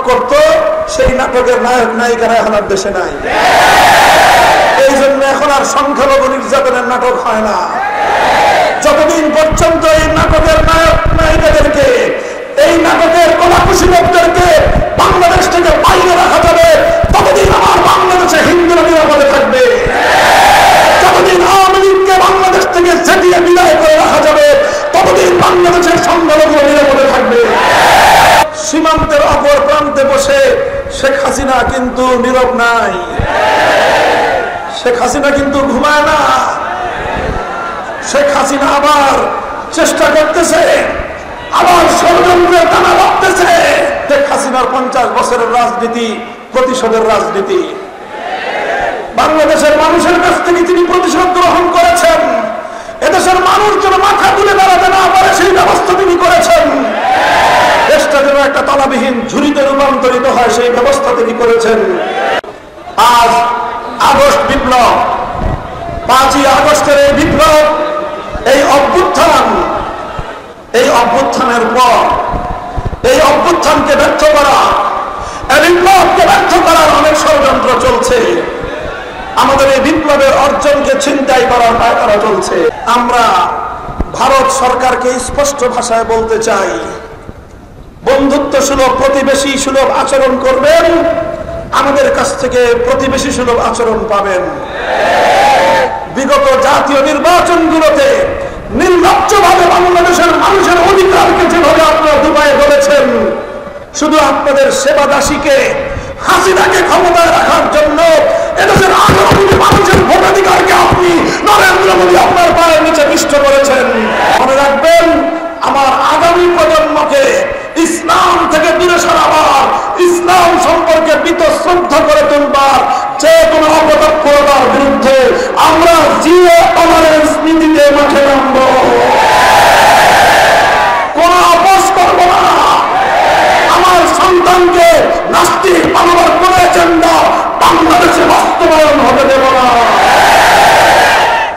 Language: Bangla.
করত, সেই নাটকের নায়ক নায়িকারা এখন আর দেশে নাই। এই জন্য এখন আর সংখ্যালঘু নির্যাতনের নাটক হয় না। যতদিন পর্যন্ত এই নাটকের নায়ক নায়িকাদেরকে, এই নাটকের কলাকুশলীদেরকে বাংলাদেশ থেকে বাইরে রাখা যাবে, ততদিন আমার বাংলাদেশে হিন্দুরা নিরাপদে থাকবে। যতদিন আওয়ামী লীগকে বাংলাদেশ থেকে ঝেঁটিয়ে বিদায় করে রাখা যাবে, ততদিন বাংলাদেশের সংখ্যালঘু নিরাপদে থাকবে। সীমান্তের অপর প্রান্তে বসে শেখ হাসিনা কিন্তু নীরব নাই। শেখ হাসিনা কিন্তু ঘুমায় না। শেখ হাসিনা আবার চেষ্টা করতেছে, আবার ষড়যন্ত্রের টানা বাঁধতেছে। শেখ হাসিনার 50 বছরের রাজনীতি প্রতিশোধের রাজনীতি। বাংলাদেশের মানুষের কাছ থেকে তিনি প্রতিশোধ গ্রহণ করেছেন। এদেশের মানুষ যেন মাথা তুলে দাঁড়াতে না পারে সেই ব্যবস্থা তিনি করেছেন। দেশটা যেন একটা তলাবিহীন ঝুড়িতে রূপান্তরিত হয় সেই ব্যবস্থা তিনি করেছেন। আজ আগস্ট বিপ্লব, 5ই আগস্টের এই বিপ্লব, এই অভ্যুত্থান, এই অভ্যুত্থানের পর এই অভ্যুত্থানকে ব্যর্থ করা, এই বিপ্লবকে ব্যর্থ করার অনেক ষড়যন্ত্র চলছে। আমাদের এই বিপ্লবের অর্জনকে ছিনতাই করার পায়তারা চলছে। আমরা ভারত সরকারকে স্পষ্ট ভাষায় বলতে চাই, বন্ধুত্ব সুলভ প্রতিবেশী সুলভ আচরণ করবেন, আমাদের কাছ থেকে প্রতিবেশী সুলভ আচরণ পাবেন। বিগত জাতীয় নির্বাচনগুলোতে নির্লজ্জভাবে বাংলাদেশের মানুষের অধিকারকে যেভাবে আপনারা দুবাইয়ে বলেছেন, শুধু আপনাদের সেবা দাসীকে, হাসিনাকে ক্ষমতায় রাখার জন্য এদেশের 18 কোটি মানুষের ভোটাধিকারকে আপনি নরেন্দ্র মোদী আপনার পায়ের নিচে পিষ্ট করেছেন। মনে রাখবেন, আমার আগামী প্রজন্মকে ইসলাম থেকে দূরে সরাবার, ইসলাম সম্পর্কে বীতশ্রদ্ধ করে তুলবার যে কোনো অপতৎপরতার বিরুদ্ধে আমরা জিরো টলারেন্স নীতিতে